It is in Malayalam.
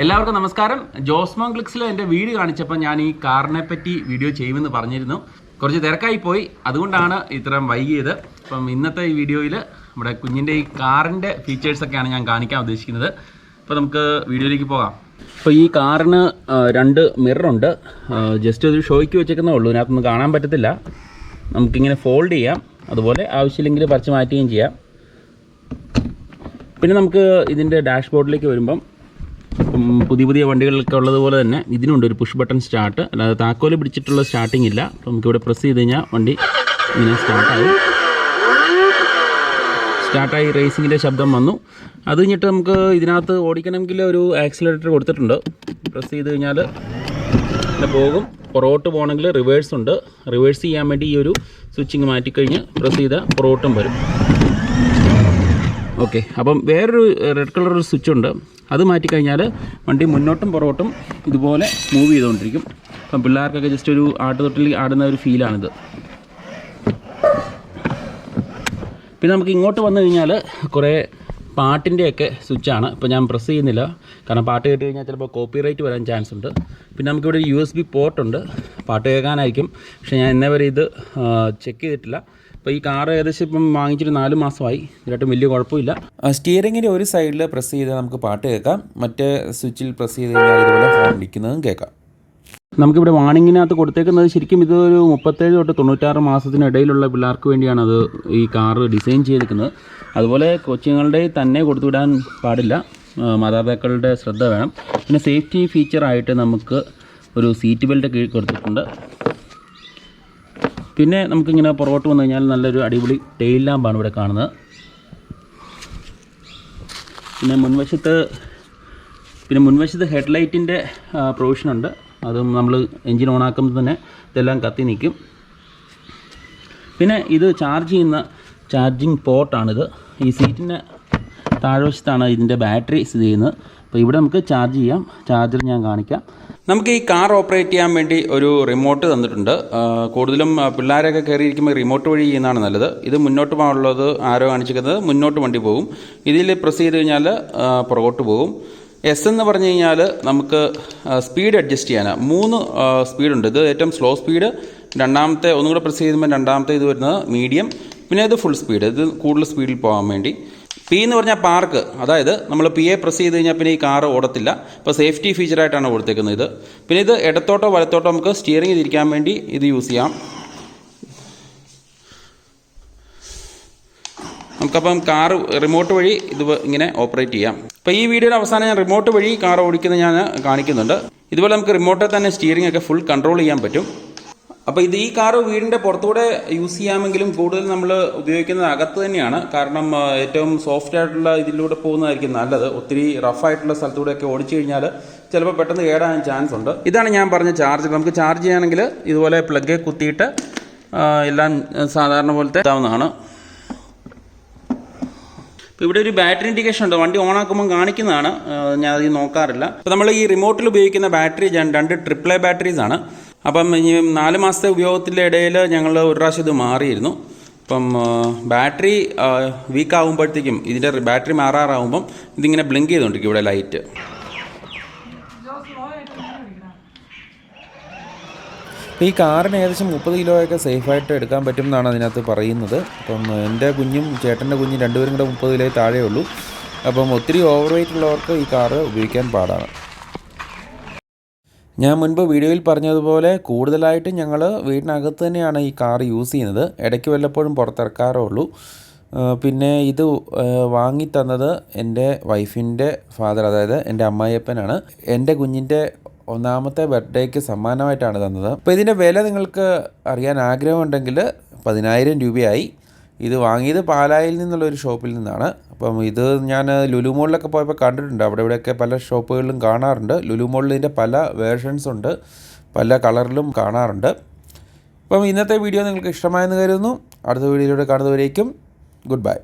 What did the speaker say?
എല്ലാവർക്കും നമസ്കാരം. ജോസ്മോൻ ക്ലിക്സിൽ എൻ്റെ വീഡിയോ കാണിച്ചപ്പോൾ ഞാൻ ഈ കാറിനെ പറ്റി വീഡിയോ ചെയ്യുമെന്ന് പറഞ്ഞിരുന്നു. കുറച്ച് തിരക്കായി പോയി, അതുകൊണ്ടാണ് ഇത്രയും വൈകിയത്. അപ്പം ഇന്നത്തെ ഈ വീഡിയോയിൽ നമ്മുടെ കുഞ്ഞിൻ്റെ ഈ കാറിൻ്റെ ഫീച്ചേഴ്സൊക്കെയാണ് ഞാൻ കാണിക്കാൻ ഉദ്ദേശിക്കുന്നത്. അപ്പോൾ നമുക്ക് വീഡിയോയിലേക്ക് പോകാം. അപ്പോൾ ഈ കാറിന് 2 മിററുണ്ട്. ജസ്റ്റ് ഒരു ഷോയ്ക്ക് വെച്ചേക്കുന്നേ ഉള്ളൂ, ഇതിനകത്തൊന്നും കാണാൻ പറ്റത്തില്ല. നമുക്കിങ്ങനെ ഫോൾഡ് ചെയ്യാം, അതുപോലെ ആവശ്യമില്ലെങ്കിൽ പറിച്ച് മാറ്റുകയും ചെയ്യാം. പിന്നെ നമുക്ക് ഇതിൻ്റെ ഡാഷ്ബോർഡിലേക്ക് വരുമ്പം പുതിയ വണ്ടികളിലൊക്കെ ഉള്ളതുപോലെ തന്നെ ഇതിനുണ്ട് ഒരു പുഷ് ബട്ടൺ സ്റ്റാർട്ട്. അല്ലാതെ താക്കോല് പിടിച്ചിട്ടുള്ള സ്റ്റാർട്ടിങ് ഇല്ല. അപ്പോൾ നമുക്കിവിടെ പ്രസ് ചെയ്ത് കഴിഞ്ഞാൽ വണ്ടി ഇങ്ങനെ സ്റ്റാർട്ടായി റേസിങ്ങിൻ്റെ ശബ്ദം വന്നു. അത് കഴിഞ്ഞിട്ട് നമുക്ക് ഇതിനകത്ത് ഓടിക്കണമെങ്കിൽ ഒരു ആക്സിലറേറ്റർ കൊടുത്തിട്ടുണ്ട്. പ്രസ് ചെയ്ത് കഴിഞ്ഞാൽ പോകും. പുറകോട്ട് പോകണമെങ്കിൽ റിവേഴ്സ് ഉണ്ട്. റിവേഴ്സ് ചെയ്യാൻ വേണ്ടി ഈ ഒരു സ്വിച്ചിങ് മാറ്റിക്കഴിഞ്ഞ് പ്രസ് ചെയ്താൽ പുറകോട്ടും വരും. ഓക്കെ, അപ്പം വേറൊരു റെഡ് കളർ ഒരു സ്വിച്ച് ഉണ്ട്. അത് മാറ്റിക്കഴിഞ്ഞാൽ വണ്ടി മുന്നോട്ടും പുറകോട്ടും ഇതുപോലെ മൂവ് ചെയ്തുകൊണ്ടിരിക്കും. അപ്പം പിള്ളേർക്കൊക്കെ ജസ്റ്റ് ഒരു ആട്ടുതൊട്ടിൽ ആടുന്ന ഒരു ഫീലാണിത്. പിന്നെ നമുക്ക് ഇങ്ങോട്ട് വന്നു കഴിഞ്ഞാൽ കുറേ പാട്ടിൻ്റെയൊക്കെ സ്വിച്ചാണ്. ഇപ്പോൾ ഞാൻ പ്രസ് ചെയ്യുന്നില്ല, കാരണം പാട്ട് കേട്ട് കഴിഞ്ഞാൽ ചിലപ്പോൾ കോപ്പിറൈറ്റ് വരാൻ ചാൻസ് ഉണ്ട്. പിന്നെ നമുക്കിവിടെ USB പോർട്ടുണ്ട്, പാട്ട് കേൾക്കാനായിരിക്കും. പക്ഷേ ഞാൻ ഇന്നേ വരെ ഇത് ചെക്ക് ചെയ്തിട്ടില്ല. അപ്പോൾ ഈ കാർ ഏകദേശം ഇപ്പം വാങ്ങിച്ചിട്ട് 4 മാസമായി. ഇതിലായിട്ടും വലിയ കുഴപ്പമില്ല. സ്റ്റിയറിങ്ങിൻ്റെ ഒരു സൈഡിൽ പ്രസ് ചെയ്താൽ നമുക്ക് പാട്ട് കേൾക്കാം, മറ്റേ സ്വിച്ചിൽ പ്രസ് ചെയ്ത് കഴിഞ്ഞാൽ ഇതുപോലെ ഹോൺ അടിക്കുന്നതും കേൾക്കാം. നമുക്കിവിടെ വാണിങ്ങിനകത്ത് കൊടുത്തേക്കുന്നത് ശരിക്കും ഇതൊരു 37 തൊട്ട് 96 മാസത്തിനിടയിലുള്ള പിള്ളേർക്ക് വേണ്ടിയാണ് അത് ഈ കാറ് ഡിസൈൻ ചെയ്തിരിക്കുന്നത്. അതുപോലെ കൊച്ചുങ്ങളുടെ തന്നെ കൊടുത്തുവിടാൻ പാടില്ല, മാതാപിതാക്കളുടെ ശ്രദ്ധ വേണം. പിന്നെ സേഫ്റ്റി ഫീച്ചറായിട്ട് നമുക്ക് ഒരു സീറ്റ് ബെൽറ്റ് കീഴിൽ കൊടുത്തിട്ടുണ്ട്. പിന്നെ നമുക്കിങ്ങനെ പുറകോട്ട് വന്നു കഴിഞ്ഞാൽ നല്ലൊരു അടിപൊളി ടെയിൽ ലാമ്പാണ് ഇവിടെ കാണുന്നത്. പിന്നെ മുൻവശത്ത് ഹെഡ്ലൈറ്റിൻ്റെ പ്രൊവിഷനുണ്ട്. അതും നമ്മൾ എൻജിൻ ഓണാക്കുമ്പോൾ തന്നെ ഇതെല്ലാം കത്തി നിൽക്കും. പിന്നെ ഇത് ചാർജ് ചെയ്യുന്ന ചാർജിങ് പോർട്ടാണിത്. ഈ സീറ്റിൻ്റെ താഴ്വശത്താണ് ഇതിൻ്റെ ബാറ്ററി സ്ഥിതി ചെയ്യുന്നത്. അപ്പോൾ ഇവിടെ നമുക്ക് ചാർജ് ചെയ്യാം. ചാർജർ ഞാൻ കാണിക്കാം. നമുക്ക് ഈ കാർ ഓപ്പറേറ്റ് ചെയ്യാൻ വേണ്ടി ഒരു റിമോട്ട് തന്നിട്ടുണ്ട്. കൂടുതലും പിള്ളേരൊക്കെ കയറിയിരിക്കുമ്പോൾ റിമോട്ട് വഴി ചെയ്യുന്നതാണ് നല്ലത്. ഇത് മുന്നോട്ട് പോകാനുള്ളത് ആരോ കാണിച്ചിരിക്കുന്നത് മുന്നോട്ട് വണ്ടി പോകും. ഇതിൽ പ്രസ് ചെയ്ത് കഴിഞ്ഞാൽ പുറകോട്ട് പോകും. എസ് എന്ന് പറഞ്ഞു കഴിഞ്ഞാൽ നമുക്ക് സ്പീഡ് അഡ്ജസ്റ്റ് ചെയ്യാനാണ്. 3 സ്പീഡുണ്ട്. ഇത് ഏറ്റവും സ്ലോ സ്പീഡ്, രണ്ടാമത്തെ ഒന്നും കൂടെ പ്രസ് ചെയ്യുമ്പോൾ രണ്ടാമത്തെ ഇത് വരുന്നത് മീഡിയം, പിന്നെ ഇത് ഫുൾ സ്പീഡ്. ഇത് കൂടുതൽ സ്പീഡിൽ പോകാൻ വേണ്ടി. പി എന്ന് പറഞ്ഞാൽ പാർക്ക്, അതായത് നമ്മൾ PA പ്രസ് ചെയ്ത് കഴിഞ്ഞാൽ പിന്നെ ഈ കാറ് ഓടത്തില്ല. ഇപ്പോൾ സേഫ്റ്റി ഫീച്ചറായിട്ടാണ് കൊടുത്തേക്കുന്നത് ഇത്. പിന്നെ ഇത് ഇടത്തോട്ടോ വലത്തോട്ടോ നമുക്ക് സ്റ്റിയറിംഗ് തിരിക്കാൻ വേണ്ടി ഇത് യൂസ് ചെയ്യാം. നമുക്കപ്പം കാറ് റിമോട്ട് വഴി ഇത് ഇങ്ങനെ ഓപ്പറേറ്റ് ചെയ്യാം. ഇപ്പോൾ ഈ വീഡിയോയുടെ അവസാനം ഞാൻ റിമോട്ട് വഴി കാർ ഓടിക്കുന്നത് ഞാൻ കാണിക്കുന്നുണ്ട്. ഇതുപോലെ നമുക്ക് റിമോട്ടിൽ തന്നെ സ്റ്റിയറിംഗ് ഒക്കെ ഫുൾ കൺട്രോൾ ചെയ്യാൻ പറ്റും. അപ്പോൾ ഈ കാറ് വീടിൻ്റെ പുറത്തുകൂടെ യൂസ് ചെയ്യാമെങ്കിലും കൂടുതൽ നമ്മൾ ഉപയോഗിക്കുന്നത് അകത്ത് തന്നെയാണ്. കാരണം ഏറ്റവും സോഫ്റ്റ് ആയിട്ടുള്ള ഇതിലൂടെ പോകുന്നതായിരിക്കും നല്ലത്. ഒത്തിരി റഫായിട്ടുള്ള സ്ഥലത്തൂടെയൊക്കെ ഓടിച്ചു കഴിഞ്ഞാൽ ചിലപ്പോൾ പെട്ടെന്ന് കേടാൻ ചാൻസ് ഉണ്ട്. ഇതാണ് ഞാൻ പറഞ്ഞ ചാർജർ. നമുക്ക് ചാർജ് ചെയ്യുകയാണെങ്കിൽ ഇതുപോലെ പ്ലഗ് കുത്തിയിട്ട് എല്ലാം സാധാരണ പോലത്തെ ഇതാവുന്നതാണ്. ഇപ്പോൾ ഇവിടെ ഒരു ബാറ്ററി ഇൻഡിക്കേഷൻ ഉണ്ട്, വണ്ടി ഓണാക്കുമ്പോൾ കാണിക്കുന്നതാണ്. ഞാൻ അത് നോക്കാറില്ല. അപ്പോൾ നമ്മൾ ഈ റിമോട്ടിൽ ഉപയോഗിക്കുന്ന ബാറ്ററി 2 AAA ബാറ്ററീസാണ്. അപ്പം ഈ 4 മാസത്തെ ഉപയോഗത്തിൻ്റെ ഇടയിൽ ഞങ്ങൾ ഒരു പ്രാവശ്യം ഇത് മാറിയിരുന്നു. അപ്പം ബാറ്ററി വീക്ക് ആകുമ്പോഴത്തേക്കും ഇതിൻ്റെ ബാറ്ററി മാറാറാകുമ്പം ഇതിങ്ങനെ ബ്ലിങ്ക് ചെയ്തുകൊണ്ടിരിക്കും ഇവിടെ ലൈറ്റ്. ഈ കാറിന് ഏകദേശം 30 കിലോയൊക്കെ സേഫായിട്ട് എടുക്കാൻ പറ്റും എന്നാണ് അതിനകത്ത് പറയുന്നത്. അപ്പം എൻ്റെ കുഞ്ഞും ചേട്ടൻ്റെ കുഞ്ഞും രണ്ടുപേരും കൂടെ 30 കിലോയിൽ താഴെ ഉള്ളൂ. അപ്പം ഒത്തിരി ഓവർ വെയിറ്റ് ഉള്ളവർക്ക് ഈ കാറ് ഉപയോഗിക്കാൻ പാടാണ്. ഞാൻ മുൻപ് വീഡിയോയിൽ പറഞ്ഞതുപോലെ കൂടുതലായിട്ടും ഞങ്ങൾ വീടിനകത്ത് തന്നെയാണ് ഈ കാർ യൂസ് ചെയ്യുന്നത്. ഇടയ്ക്ക് വല്ലപ്പോഴും പുറത്തിറക്കാറേ ഉള്ളൂ. പിന്നെ ഇത് വാങ്ങിത്തന്നത് എൻ്റെ വൈഫിൻ്റെ ഫാദർ, അതായത് എൻ്റെ അമ്മായിയപ്പനാണ്. എൻ്റെ കുഞ്ഞിൻ്റെ 1ാമത്തെ ബർത്ത്ഡേക്ക് സമ്മാനമായിട്ടാണ് തന്നത്. അപ്പോൾ ഇതിൻ്റെ വില നിങ്ങൾക്ക് അറിയാൻ ആഗ്രഹമുണ്ടെങ്കിൽ 10,000 രൂപയായി. ഇത് വാങ്ങിയത് പാലായിൽ നിന്നുള്ളൊരു ഷോപ്പിൽ നിന്നാണ്. അപ്പം ഇത് ഞാൻ ലുലു മോളിലൊക്കെ പോയപ്പോൾ കണ്ടിട്ടുണ്ട്. അവിടെ ഇവിടെയൊക്കെ പല ഷോപ്പുകളിലും കാണാറുണ്ട്. ലുലു മോളിൽ ഇതിൻ്റെ പല വേർഷൻസ് ഉണ്ട്, പല കളറിലും കാണാറുണ്ട്. അപ്പം ഇന്നത്തെ വീഡിയോ നിങ്ങൾക്ക് ഇഷ്ടമായെന്ന് കരുതുന്നു. അടുത്ത വീഡിയോയിലൂടെ കാണുന്നവരേക്കും ഗുഡ് ബൈ.